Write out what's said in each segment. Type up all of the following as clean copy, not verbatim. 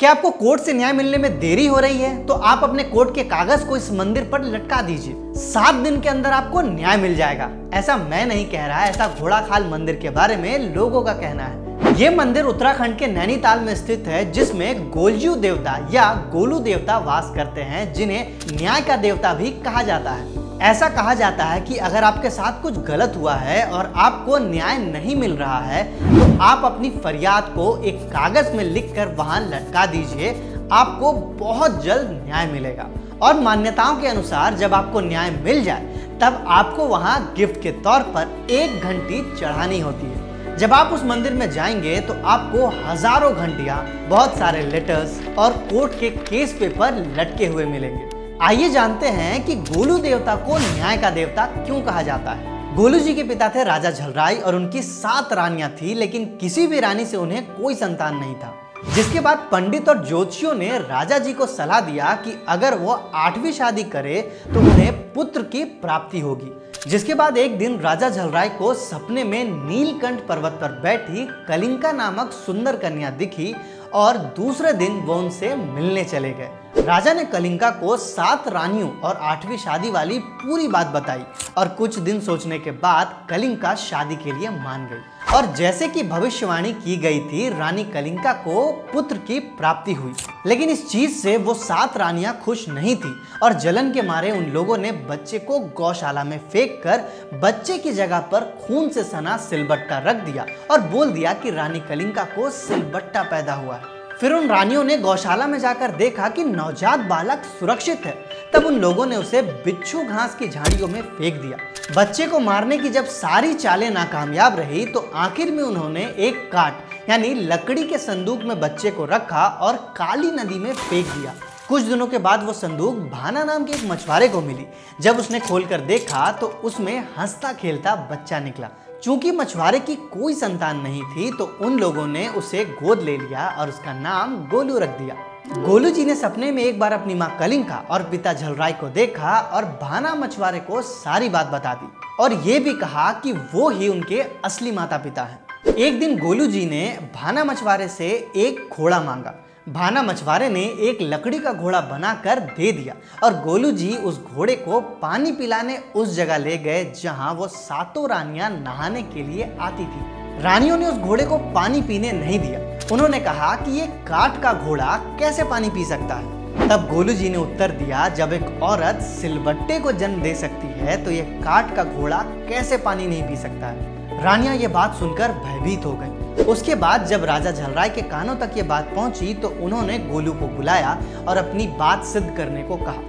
क्या आपको कोर्ट से न्याय मिलने में देरी हो रही है तो आप अपने कोर्ट के कागज को इस मंदिर पर लटका दीजिए। 7 दिन के अंदर आपको न्याय मिल जाएगा। ऐसा मैं नहीं कह रहा, ऐसा घोड़ाखाल मंदिर के बारे में लोगों का कहना है। ये मंदिर उत्तराखंड के नैनीताल में स्थित है, जिसमें गोलजू देवता या गोलू देवता वास करते हैं, जिन्हें न्याय का देवता भी कहा जाता है। ऐसा कहा जाता है कि अगर आपके साथ कुछ गलत हुआ है और आपको न्याय नहीं मिल रहा है तो आप अपनी फरियाद को एक कागज में लिखकर वहां लटका दीजिए, आपको बहुत जल्द न्याय मिलेगा। और मान्यताओं के अनुसार जब आपको न्याय मिल जाए तब आपको वहां गिफ्ट के तौर पर 1 घंटी चढ़ानी होती है। जब आप उस मंदिर में जाएंगे तो आपको हजारों घंटियां, बहुत सारे लेटर्स और कोर्ट के केस पेपर लटके हुए मिलेंगे। आइए जानते हैं कि गोलू देवता को न्याय का देवता क्यों कहा जाता है। गोलू जी के पिता थे राजा झलराय और उनकी 7 रानियां थी, लेकिन किसी भी रानी से उन्हें कोई संतान नहीं था। जिसके बाद पंडित और ज्योतिषियों ने राजा जी को सलाह दिया कि अगर वो 8वीं शादी करे तो उन्हें पुत्र की प्राप्ति होगी। जिसके बाद एक दिन राजा झलराय को सपने में नीलकंठ पर्वत पर बैठी कलिंका नामक सुंदर कन्या दिखी और दूसरे दिन वो उनसे मिलने चले गए। राजा ने कलिंका को 7 रानियों और 8वीं शादी वाली पूरी बात बताई और कुछ दिन सोचने के बाद कलिंका शादी के लिए मान गई। और जैसे कि भविष्यवाणी की गई थी, रानी कलिंका को पुत्र की प्राप्ति हुई। लेकिन इस चीज से वो 7 रानियां खुश नहीं थी और जलन के मारे उन लोगों ने बच्चे को गौशाला में फेंक कर बच्चे की जगह पर खून से सना सिलबट्टा रख दिया और बोल दिया कि रानी कलिंका को सिलबट्टा पैदा हुआ है। फिर उन रानियों ने गौशाला में जाकर देखा कि नवजात बालक सुरक्षित है। तब उन लोगों ने उसे बिच्छू घास की झाड़ियों में फेंक दिया। बच्चे को मारने की जब सारी चालें नाकामयाब रही तो आखिर में उन्होंने एक काठ यानी लकड़ी के संदूक में बच्चे को रखा और काली नदी में फेंक दिया। कुछ दिनों के बाद वो संदूक भाना नाम के एक मछुआरे को मिली। जब उसने खोलकर देखा तो उसमें हंसता खेलता बच्चा निकला। चूंकि मछुआरे की कोई संतान नहीं थी तो उन लोगों ने उसे गोद ले लिया और उसका नाम गोलू रख दिया। गोलू जी ने सपने में एक बार अपनी माँ कलिंका और पिता झलराय को देखा और भाना मछुआरे को सारी बात बता दी और ये भी कहा कि वो ही उनके असली माता पिता हैं। एक दिन गोलू जी ने भाना मछुआरे से एक घोड़ा मांगा। भाना मछुआरे ने एक लकड़ी का घोड़ा बनाकर दे दिया और गोलू जी उस घोड़े को पानी पिलाने उस जगह ले गए जहां वो 7 रानियां नहाने के लिए आती थी। रानियों ने उस घोड़े को पानी पीने नहीं दिया। उन्होंने कहा कि ये काठ का घोड़ा कैसे पानी पी सकता है। तब गोलू जी ने उत्तर दिया, जब एक औरत सिलबट्टे को जन्म दे सकती है तो ये काठ का घोड़ा कैसे पानी नहीं पी सकता है। रानियां ये बात सुनकर भयभीत हो गई। उसके बाद जब राजा झलराय के कानों तक ये बात पहुंची तो उन्होंने गोलू को बुलाया और अपनी बात सिद्ध करने को कहा।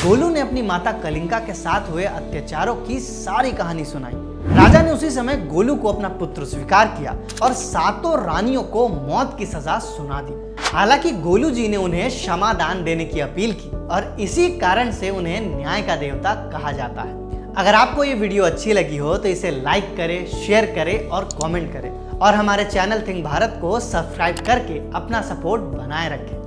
गोलू ने अपनी माता कलिंका के साथ हुए अत्याचारों की सारी कहानी सुनाई। राजा ने उसी समय गोलू को अपना पुत्र स्वीकार किया और 7 रानियों को मौत की सजा सुना दी। हालांकि गोलू जी ने उन्हें क्षमा दान देने की अपील की और इसी कारण से उन्हें न्याय का देवता कहा जाता है। अगर आपको ये वीडियो अच्छी लगी हो तो इसे लाइक करें, शेयर करें और कमेंट करें और हमारे चैनल थिंक भारत को सब्सक्राइब करके अपना सपोर्ट बनाए रखें।